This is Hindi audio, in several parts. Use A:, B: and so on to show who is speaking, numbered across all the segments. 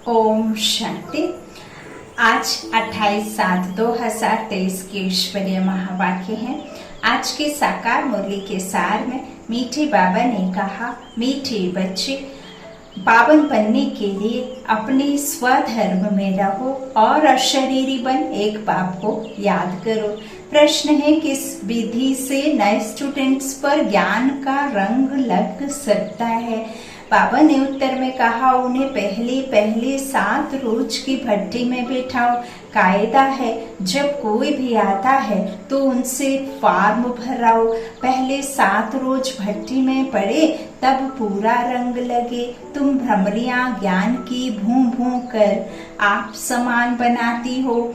A: ओम शांति। आज 28/7/2023 के ईश्वरीय महावाक्य है। आज के साकार मुरली के सार में मीठे बाबा ने कहा, मीठे बच्चे, पावन बनने के लिए अपने स्वधर्म में रहो और अशरीरी बन एक बाप को याद करो। प्रश्न है, किस विधि से नए स्टूडेंट्स पर ज्ञान का रंग लग सकता है? बाबा ने उत्तर में कहा, उन्हें पहले 7 रोज की भट्टी में बैठाओ। कायदा है, जब कोई भी आता है तो उनसे फॉर्म भराओ। पहले 7 रोज भट्टी में पड़े, तब पूरा रंग लगे। तुम भ्रमरियां ज्ञान की भूं भूं कर आप समान बनाती हो।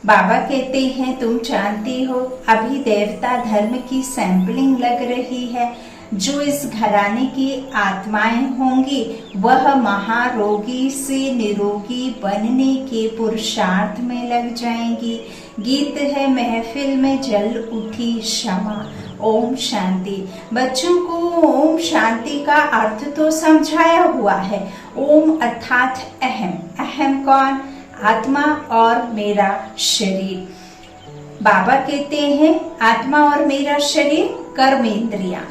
A: बाबा कहते हैं, तुम जानती हो अभी देवता धर्म की सैंपलिंग लग रही है। जो इस घराने की आत्माएं होंगी वह महारोगी से निरोगी बनने के पुरुषार्थ में लग जाएंगी। गीत है, महफिल में जल उठी क्षमा। ओम शांति। बच्चों को ओम शांति का अर्थ तो समझाया हुआ है। ओम अर्थात अहम। अहम कौन? आत्मा और मेरा शरीर। बाबा कहते हैं, आत्मा और मेरा शरीर कर्मेंद्रियां।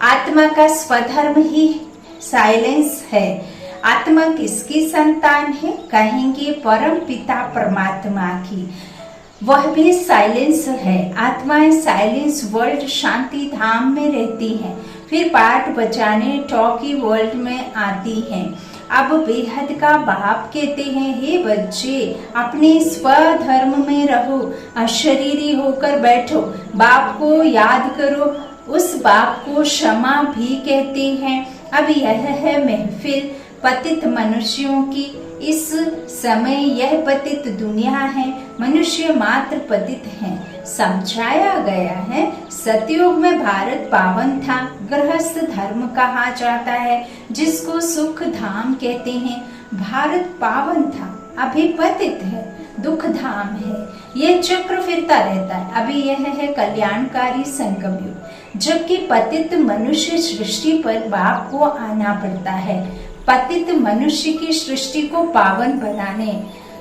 A: आत्मा का स्वधर्म ही साइलेंस है। आत्मा किसकी संतान है? कहेंगे परम पिता परमात्मा की। वह भी साइलेंस है। आत्माएं साइलेंस वर्ल्ड शांति धाम में रहती हैं, फिर पाठ बजाने टॉकी वर्ल्ड में आती हैं। अब बेहद का बाप कहते हैं, हे बच्चे, अपने स्वधर्म में रहो, अशरीरी होकर बैठो, बाप को याद करो। उस बाप को क्षमा भी कहते हैं। अब यह है महफिल पतित मनुष्यों की। इस समय यह पतित दुनिया है, मनुष्य मात्र पतित हैं। समझाया गया है, सतयुग में भारत पावन था। गृहस्थ धर्म कहा जाता है, जिसको सुख धाम कहते हैं। भारत पावन था, अभी पतित है, दुख धाम है। यह चक्र फिरता रहता है। अभी यह है कल्याणकारी संगम युग, जबकि पतित मनुष्य सृष्टि पर बाप को आना पड़ता है। पतित मनुष्य की सृष्टि को पावन बनाने,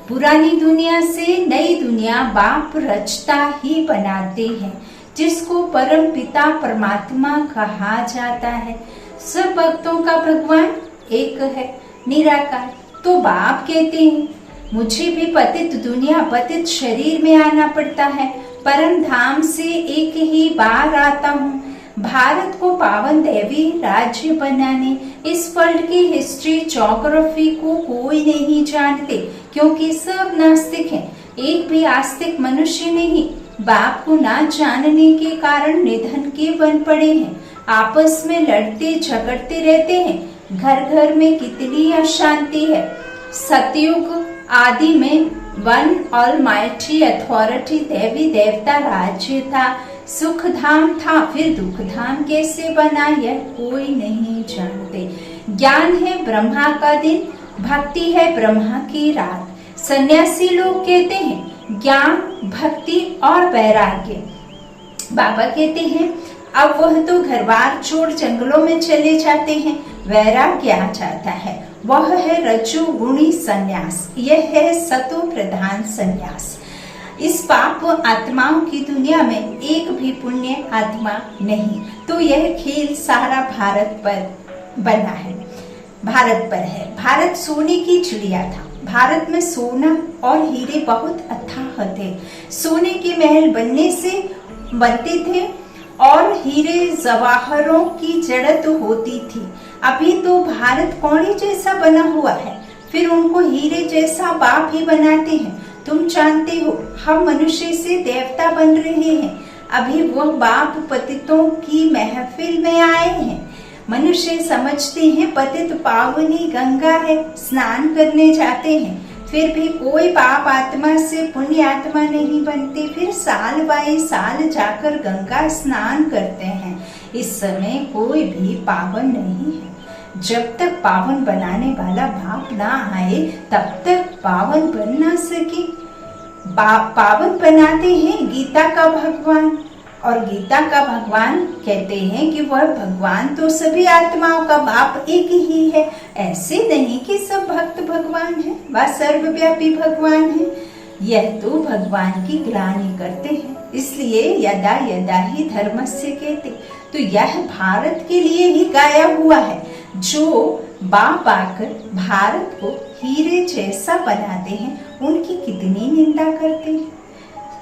A: पुरानी दुनिया से नई दुनिया बाप रचता ही बनाते हैं, जिसको परम पिता परमात्मा कहा जाता है। सब भक्तों का भगवान एक है, निराकार। तो बाप कहते हैं, मुझे भी पतित दुनिया पतित शरीर में आना पड़ता है। परम धाम से एक ही बार आता हूँ, भारत को पावन देवी राज्य बनाने। इस वर्ल्ड की हिस्ट्री ज्योग्राफी को कोई नहीं जानते, क्योंकि सब नास्तिक हैं। एक भी आस्तिक मनुष्य नहीं। बाप को ना जानने के कारण निधन के बन पड़े हैं, आपस में लड़ते झगड़ते रहते हैं। घर घर में कितनी अशांति है। सतयुग आदि में वन ऑलमाइटी अथॉरिटी देवी देवता राज्य था, सुख धाम था, फिर दुख धाम कैसे बना यह कोई नहीं जानते। ज्ञान है ब्रह्मा का दिन, भक्ति है ब्रह्मा की रात। सन्यासी लोग कहते हैं ज्ञान, भक्ति और वैराग्य। बाबा कहते हैं, अब वह तो घर बार छोड़ जंगलों में चले जाते हैं, वैराग्य आ जाता है। वह है रजोगुणी संन्यास, यह है सतो प्रधान संन्यास। इस पाप आत्माओं की दुनिया में एक भी पुण्य आत्मा नहीं। तो यह खेल सारा भारत पर बना है, भारत पर है। भारत सोने की चिड़िया था। भारत में सोना और हीरे बहुत अथाह थे। सोने के महल बनते थे और हीरे जवाहरों की जड़त होती थी। अभी तो भारत कौड़ी जैसा बना हुआ है, फिर उनको हीरे जैसा बाप ही बनाते हैं। तुम जानते हो, हम मनुष्य से देवता बन रहे हैं। अभी वह बाप पतितों की महफिल में आए हैं। मनुष्य समझते हैं पतित पावनी गंगा है, स्नान करने जाते हैं, फिर भी कोई पाप आत्मा से पुण्य आत्मा नहीं बनते। फिर साल बाई साल जाकर गंगा स्नान करते हैं। इस समय कोई भी पावन नहीं है। जब तक पावन बनाने वाला बाप ना आए, तब तक पावन बन ना सके। पावन बनाते हैं गीता का भगवान, और गीता का भगवान कहते हैं कि वह भगवान तो सभी आत्माओं का बाप एक ही है। ऐसे नहीं कि सब भक्त भगवान भगवान है, वह सर्वव्यापी भगवान है, यह तो भगवान की ग्लानि करते हैं। इसलिए यदा यदा ही धर्मस्य कहते, तो यह भारत के लिए ही गाया हुआ है। जो बाप आकर भारत को हीरे जैसा बनाते हैं, उनकी कितनी निंदा करते हैं।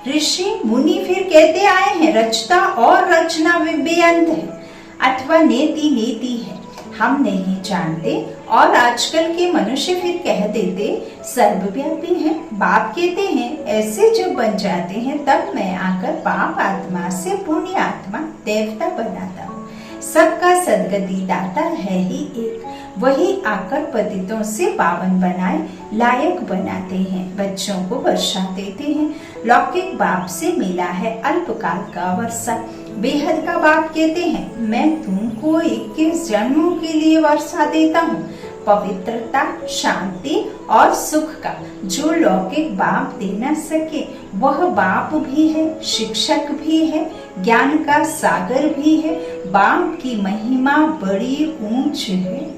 A: ऋषि मुनि फिर कहते आए हैं, रचता और रचना बेअंत है अथवा नेति नेति है, हम नहीं जानते। और आजकल के मनुष्य फिर कह देते सर्वव्यापी है। बाप कहते हैं ऐसे जब बन जाते हैं, तब मैं आकर पाप आत्मा से पुण्य आत्मा देवता बनाता हूँ। सबका सदगति दाता है ही एक, वही आकर पतितों से पावन बनाए लायक बनाते हैं, बच्चों को वर्षा देते हैं। लौकिक बाप से मिला है अल्पकाल का वर्षा, बेहद का बाप कहते हैं मैं तुमको 21 जन्मों के लिए वर्षा देता हूँ, पवित्रता, शांति और सुख का। जो लौकिक बाप दे न सके, वह बाप भी है, शिक्षक भी है, ज्ञान का सागर भी है। बाप की महिमा बड़ी ऊंच है।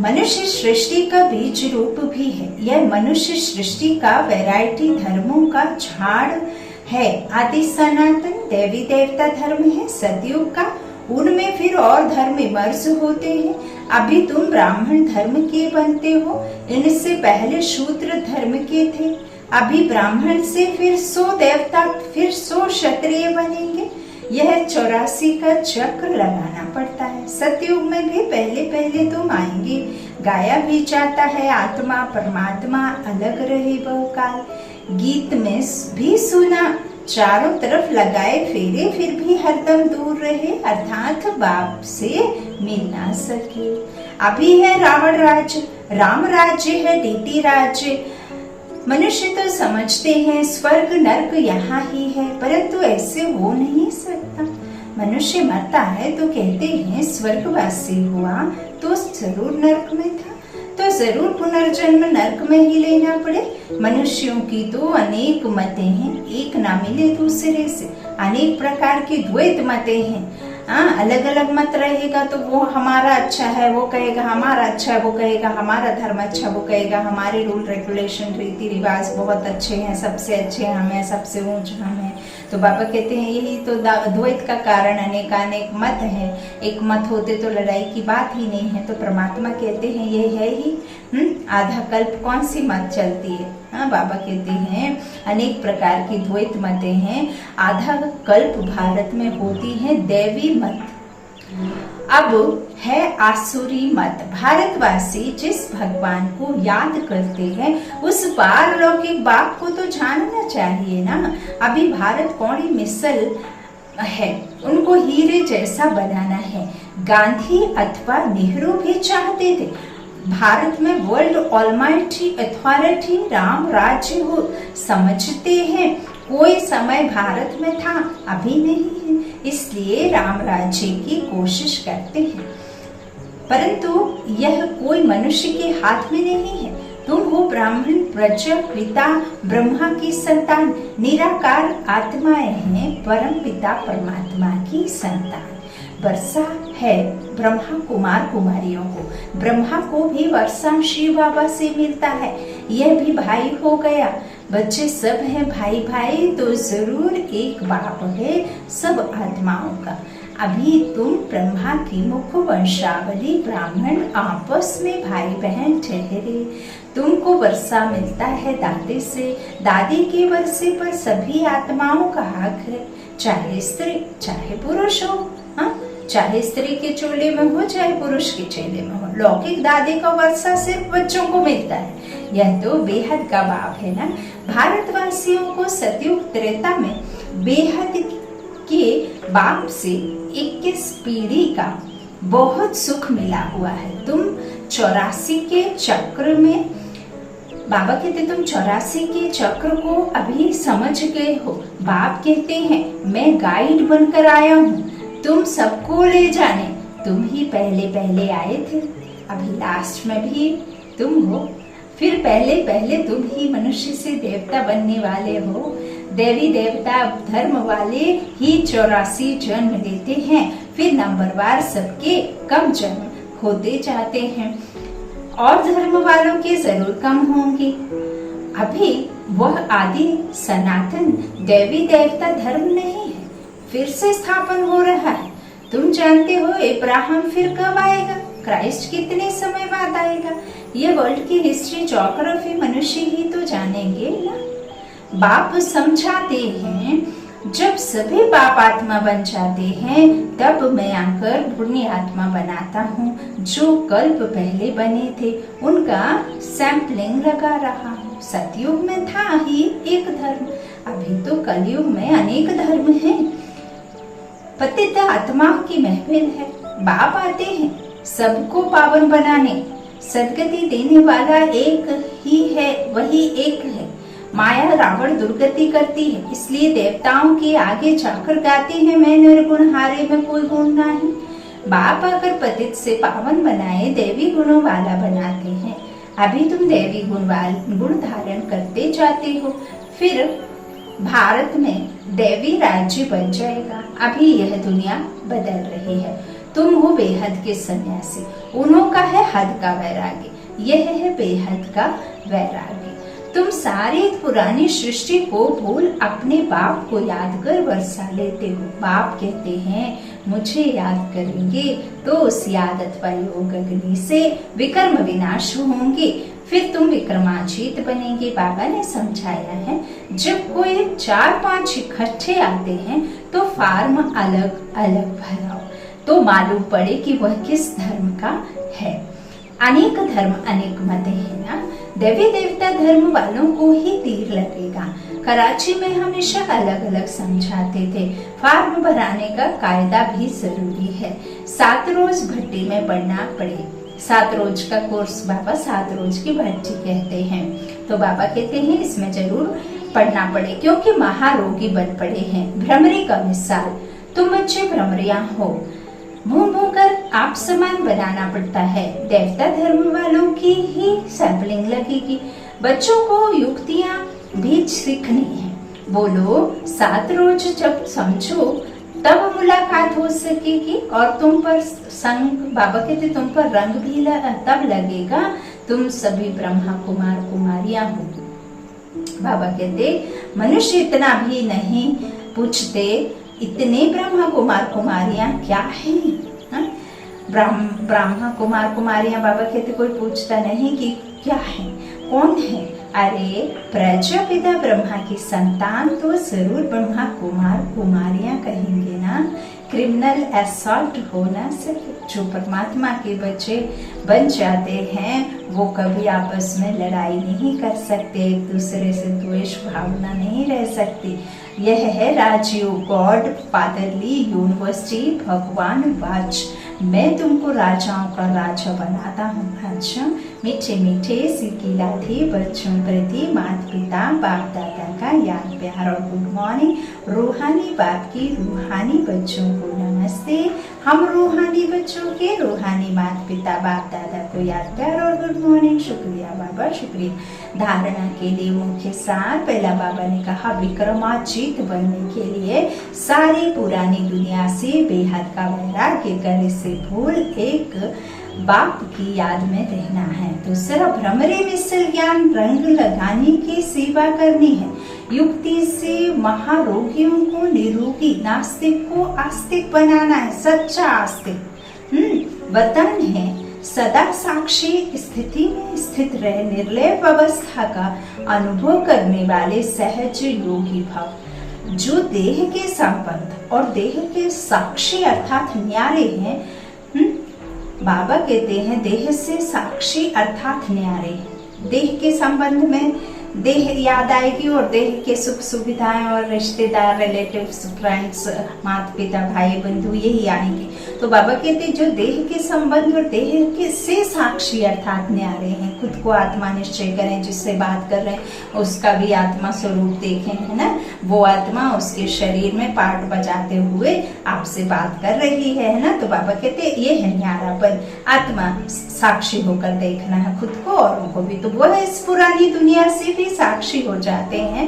A: मनुष्य सृष्टि का बीज रूप भी है। यह मनुष्य सृष्टि का वैरायटी धर्मों का झाड़ है। आदि सनातन देवी देवता धर्म है सतयुग का, उनमें फिर और धर्म मर्ज होते हैं। अभी तुम ब्राह्मण धर्म के बनते हो, इनसे पहले शूद्र धर्म के थे। अभी ब्राह्मण से फिर 100 देवता, फिर 100 क्षत्रिय बनेंगे। यह 84 का चक्र लगाना पड़ता है। सतयुग में भी पहले पहले तुम आएंगे। गाया भी जाता है आत्मा परमात्मा अलग रहे बहुकाल। गीत में भी सुना, चारों तरफ लगाए फेरे फिर भी हरदम दूर रहे, अर्थात बाप से मिल ना सके। अभी है रावण राज्य, राम राज्य है डीटी राज्य। मनुष्य तो समझते हैं स्वर्ग नर्क यहाँ ही है, परंतु ऐसे हो नहीं सकता। मनुष्य मरता है तो कहते हैं स्वर्गवासी हुआ तो जरूर नर्क में था, तो जरूर पुनर्जन्म नर्क में ही लेना पड़े। मनुष्यों की तो अनेक मतें हैं, एक ना मिले दूसरे से। अनेक प्रकार की द्वैत मतें हैं। अलग अलग मत रहेगा तो वो हमारा अच्छा है, वो कहेगा हमारा अच्छा है, वो कहेगा हमारा धर्म अच्छा, वो कहेगा हमारे रूल रेगुलेशन रीति रिवाज बहुत अच्छे हैं, सबसे अच्छे हम हैं, सबसे ऊंच हम हैं। तो बाबा कहते हैं यही तो द्वैत का कारण, अनेकानेक मत है। एक मत होते तो लड़ाई की बात ही नहीं है। तो परमात्मा कहते हैं ये है ही आधा कल्प कौन सी मत चलती है। बाबा कहते हैं अनेक प्रकार की द्वैत मतें हैं। आधा कल्प भारत में होती है दैवी मत, अब है आसुरी मत। भारतवासी जिस भगवान को याद करते हैं उस पारलौकिक बाप को तो जानना चाहिए ना। अभी भारत कौड़ी मिसल है, उनको हीरे जैसा बनाना है। गांधी अथवा नेहरू भी चाहते थे भारत में वर्ल्ड ऑलमाइटी अथॉरिटी राम राज्य हो। समझते हैं कोई समय भारत में था, अभी नहीं है, इसलिए राम राज्य की कोशिश करते हैं। परंतु यह कोई मनुष्य के हाथ में नहीं है। तुम हो ब्राह्मण प्रजा पिता ब्रह्मा की संतान, निराकार आत्माएं हैं परम पिता परमात्मा की संतान। वर्षा है ब्रह्मा कुमार कुमारियों को, ब्रह्मा को भी वर्षा शिव बाबा से मिलता है। यह भी भाई हो गया, बच्चे सब हैं भाई भाई, तो जरूर एक बाप है सब आत्माओं का। अभी तुम ब्रह्मा की मुख वंशावली ब्राह्मण आपस में भाई बहन ठहरे। तुमको वर्षा मिलता है दादी से, दादी के वर्षे पर सभी आत्माओं का हक है, चाहे स्त्री चाहे पुरुष हो। चाहे स्त्री के चोले में हो चाहे पुरुष के चेले में हो, लौकिक दादी का वर्षा सिर्फ बच्चों को मिलता है। यह तो बेहद का बाप है ना। भारतवासियों को सतयुग त्रेता में बेहद के बाप से 21 पीढ़ी का बहुत सुख मिला हुआ है। तुम 84 के चक्र में, बाबा कहते तुम 84 के चक्र को अभी समझ गए हो। बाप कहते हैं मैं गाइड बनकर आया हूँ तुम सबको ले जाने। तुम ही पहले पहले आए थे, अभी लास्ट में भी तुम हो। फिर पहले पहले तुम ही मनुष्य से देवता बनने वाले हो। देवी देवता धर्म वाले ही 84 जन्म लेते हैं, फिर नंबरवार सबके कम जन्म होते जाते हैं। और धर्म वालों के जरूर कम होंगे। अभी वह आदि सनातन देवी देवता धर्म नहीं है, फिर से स्थापन हो रहा है। तुम जानते हो इब्राहिम फिर कब आएगा, क्राइस्ट कितने समय बाद आएगा। ये वर्ल्ड की हिस्ट्री ज्योग्राफी मनुष्य ही तो जानेंगे ना। बाप समझाते हैं, जब सभी बाप आत्मा बन जाते हैं तब मैं आकर पुण्य आत्मा बनाता हूँ। जो कल्प पहले बने थे उनका सैंपलिंग लगा रहा हूँ। सतयुग में था ही एक धर्म, अभी तो कलयुग में अनेक धर्म हैं। पतित आत्माओं की महफिल है। बाप आते हैं सबको पावन बनाने, सदगति देने वाला एक ही है, वही एक है। माया रावण दुर्गति करती है, इसलिए देवताओं के आगे जाकर गाते हैं, मैं निर्गुण हारे में कोई गुण नहीं। बाप आकर पतित से पावन बनाए देवी गुणों वाला बनाते हैं। अभी तुम देवी गुण धारण करते जाते हो, फिर भारत में देवी राज्य बन जाएगा। अभी यह दुनिया बदल रही है। तुम हो बेहद के सन्यासी, उन्हों का है हद का वैराग्य, यह है बेहद का वैराग्य। तुम सारी पुरानी सृष्टि को भूल अपने बाप को याद कर वर्षा लेते हो। बाप कहते हैं मुझे याद करेंगे तो उस याद अथवा योग अग्नि से विकर्म विनाश होंगे, फिर तुम विक्रमाजीत बनेंगे। बाबा ने समझाया है, जब कोई 4-5 इकट्ठे आते हैं तो फार्म अलग अलग भराओ तो मालूम पड़े कि वह किस धर्म का है। अनेक धर्म अनेक मत है ना। देवी देवता धर्म वालों को ही तीर लगेगा। कराची में हमेशा अलग अलग समझाते थे। फार्म भराने का कायदा भी जरूरी है। 7 रोज भट्टी में पढ़ना पड़े। 7 रोज का कोर्स बाबा 7 रोज की भट्टी कहते हैं। तो बाबा कहते हैं इसमें जरूर पढ़ना पड़े, क्योंकि महारोगी बन पड़े हैं। भ्रमरी का मिसाल, तुम बच्चे भ्रमरिया हो, मुंह मुंह कर आप समान बनाना पड़ता है। देवता धर्म वालों की ही सैंपलिंग लगेगी। बच्चों को युक्तियाँ भी सीखनी है। बोलो 7 रोज जब समझो तब मुलाकात हो सकेगी और तुम पर संग, बाबा कहते तुम पर रंग भी तब लगेगा तुम सभी ब्रह्मा कुमार कुमारियां हो। बाबा कहते मनुष्य इतना भी नहीं पूछते इतने ब्रह्मा कुमार कुमारियां क्या है। ब्रह्मा कुमार कुमारियां बाबा कहते कोई पूछता नहीं कि क्या है, कौन है। अरे प्रजापिता ब्रह्मा की संतान तो जरूर ब्रह्मा कुमार कुमारियां कहेंगे ना। क्रिमिनल असॉल्ट हो ना सके। जो परमात्मा के बच्चे बन जाते हैं वो कभी आपस में लड़ाई नहीं कर सकते, एक दूसरे से द्वेष भावना नहीं रह सकती। यह है राजयोग, गॉड फादरली यूनिवर्सिटी। भगवान वाच, मैं तुमको राजाओं का राजा बनाता हूँ। अच्छा मीठे मीठे सिक्की लाठी बच्चों प्रति माता पिता बाप दादा का याद प्यार और गुड मॉर्निंग। रूहानी बाप की रूहानी बच्चों को नमस्ते। हम रूहानी बच्चों के रूहानी माता पिता बाप दादा को याद प्यार और गुड मॉर्निंग। शुक्रिया बाबा, शुक्रिया। धारणा के लिए मुख्य सार, पहला बाबा ने कहा विक्रमाजीत बनने के लिए सारी पुरानी दुनिया से बेहद का वैराग्य कर, इसे भूल एक बाप की याद में रहना है। दूसरा भ्रमरे मिसल ज्ञान रंग लगाने की सेवा करनी है। युक्ति से महारोगियों को निरोगी, नास्तिक को आस्तिक बनाना है, सच्चा आस्तिक। वतन है सदा साक्षी स्थिति में स्थित रहे, निर्लेप अवस्था का अनुभव करने वाले सहज योगी भाव। जो देह के संबंध और देह के साक्षी अर्थात न्यारे हैं। बाबा कहते हैं देह से साक्षी अर्थात न्यारे। देह के संबंध में देह याद आएगी और देह के सुख सुविधाएं और रिश्तेदार, रिलेटिव्स, फ्रेंड्स, माता पिता, भाई बंधु यही आएंगे। तो बाबा कहते जो देह के संबंध और देह के से साक्षी अर्थात न्यारे हैं, खुद को आत्मा निश्चय करें। जिससे बात कर रहे हैं उसका भी आत्मा स्वरूप देखें, है ना। वो आत्मा उसके शरीर में पार्ट बजाते हुए आपसे बात कर रही है ना। तो बाबा कहते ये है न्यारापन, आत्मा साक्षी होकर देखना है खुद को और उनको भी। तो वो इस पुरानी दुनिया से भी साक्षी हो जाते हैं।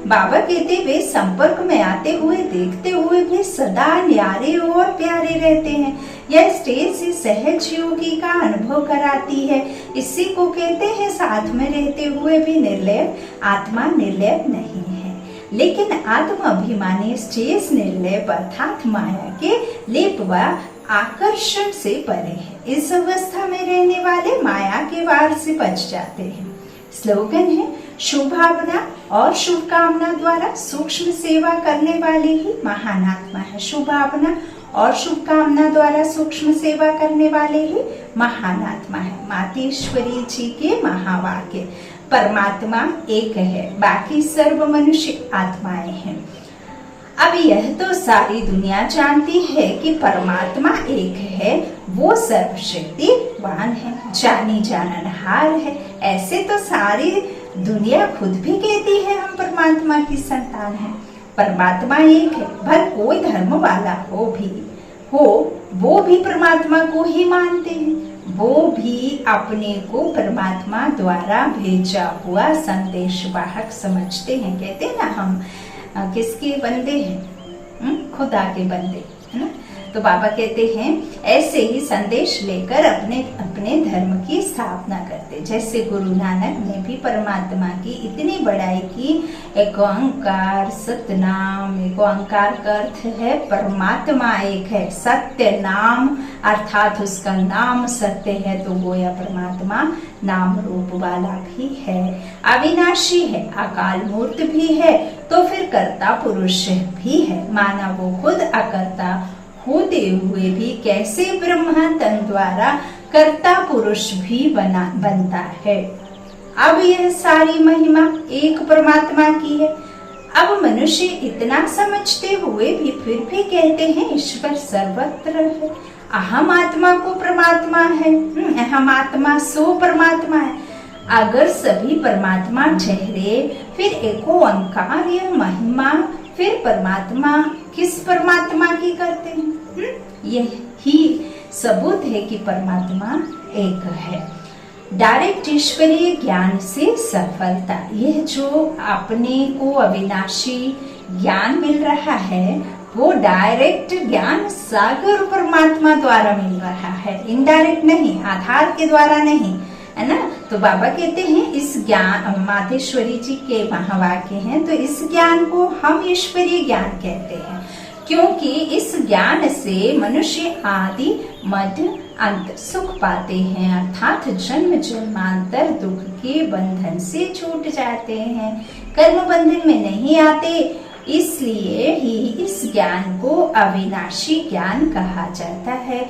A: बाबा कहते वे संपर्क में आते हुए देखते हुए भी सदा न्यारे और प्यारे रहते हैं। यह स्टेज से सहज योगी का अनुभव कराती है। इसी को कहते हैं साथ में रहते हुए भी निर्लेप आत्मा निर्लेप नहीं है, लेकिन आत्म अभिमानी स्टेज निर्लेप अर्थात माया के लेप व आकर्षण से परे है। इस अवस्था में रहने वाले माया के वार से बच जाते हैं। स्लोगन है, शुभावना और शुभकामना द्वारा सूक्ष्म सेवा करने वाले ही महान आत्मा है। शुभावना और शुभकामना द्वारा सूक्ष्म सेवा करने वाले ही महान आत्मा है। मातेश्वरी जी के महावाक्य, परमात्मा एक है, बाकी सर्व मनुष्य आत्माएं हैं। अब यह तो सारी दुनिया जानती है कि परमात्मा एक है, वो सर्वशक्तिवान है, जानी जाननहार है। ऐसे तो सारी दुनिया खुद भी कहती है हम परमात्मा की संतान हैं। परमात्मा एक है, भले कोई धर्म वाला हो वो भी परमात्मा को ही मानते हैं। वो भी अपने को परमात्मा द्वारा भेजा हुआ संदेशवाहक समझते हैं। कहते हैं ना हम किसके बंदे हैं, खुदा के बंदे, है ना। तो बाबा कहते हैं ऐसे ही संदेश लेकर अपने अपने धर्म की स्थापना करते। जैसे गुरु नानक ने भी परमात्मा की इतनी बड़ाई की। एक ओंकार सतनाम, एक ओंकार का अर्थ है परमात्मा एक है, सत्य नाम अर्थात उसका नाम सत्य है, तो वो या परमात्मा नाम रूप वाला भी है, अविनाशी है, अकाल मूर्त भी है, तो फिर कर्ता पुरुष भी है। माना वो खुद अकर्ता होते हुए भी कैसे ब्रह्मा तन द्वारा कर्ता पुरुष भी बनता है। अब यह सारी महिमा एक परमात्मा की है। अब मनुष्य इतना समझते हुए भी फिर भी कहते हैं ईश्वर सर्वत्र है। अहम आत्मा को परमात्मा है, अहम आत्मा सो परमात्मा है। अगर सभी परमात्मा ठहरे फिर एको ओंकार यह महिमा फिर परमात्मा किस परमात्मा की करते हैं? यही सबूत है कि परमात्मा एक है। डायरेक्ट ईश्वरीय ज्ञान से सफलता, यह जो अपने को अविनाशी ज्ञान मिल रहा है वो डायरेक्ट ज्ञान सागर परमात्मा द्वारा मिल रहा है, इनडायरेक्ट नहीं, आधार के द्वारा नहीं, है ना। तो बाबा कहते हैं इस ज्ञान, मातेश्वरी जी के महावाक्य हैं, तो इस ज्ञान को हम ईश्वरीय ज्ञान कहते हैं, क्योंकि इस ज्ञान से मनुष्य आदि मध्य अंत सुख पाते हैं, अर्थात जन्म जन्मांतर दुख के बंधन से छूट जाते हैं, कर्म बंधन में नहीं आते। इसलिए ही इस ज्ञान को अविनाशी ज्ञान कहा जाता है।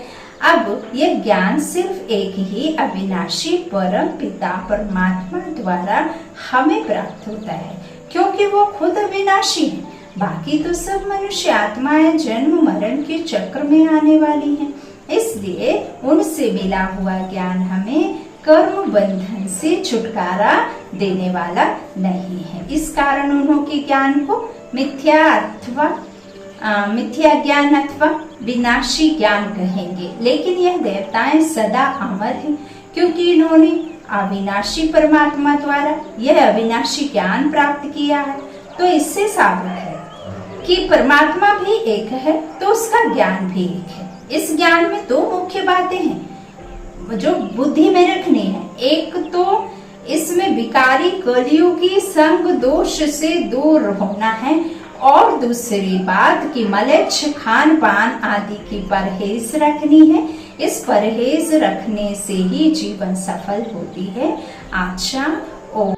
A: अब यह ज्ञान सिर्फ एक ही अविनाशी परम पिता परमात्मा द्वारा हमें प्राप्त होता है, क्योंकि वो खुद अविनाशी है। बाकी तो सब मनुष्य आत्माएं जन्म मरण के चक्र में आने वाली हैं, इसलिए उनसे मिला हुआ ज्ञान हमें कर्म बंधन से छुटकारा देने वाला नहीं है। इस कारण उन्होंने ज्ञान को मिथ्या ज्ञान अथवा विनाशी ज्ञान कहेंगे। लेकिन यह देवताएं सदा अमर हैं, क्योंकि इन्होंने अविनाशी परमात्मा द्वारा यह अविनाशी ज्ञान प्राप्त किया है। तो इससे साबित है कि परमात्मा भी एक है, तो उसका ज्ञान भी एक है। इस ज्ञान में दो मुख्य बातें हैं जो बुद्धि में रखनी है। एक तो इसमें विकारी कलियुगी संग दोष से दूर होना है, और दूसरी बात कि मलेच्छ खान पान आदि की परहेज रखनी है। इस परहेज रखने से ही जीवन सफल होती है। अच्छा, ओ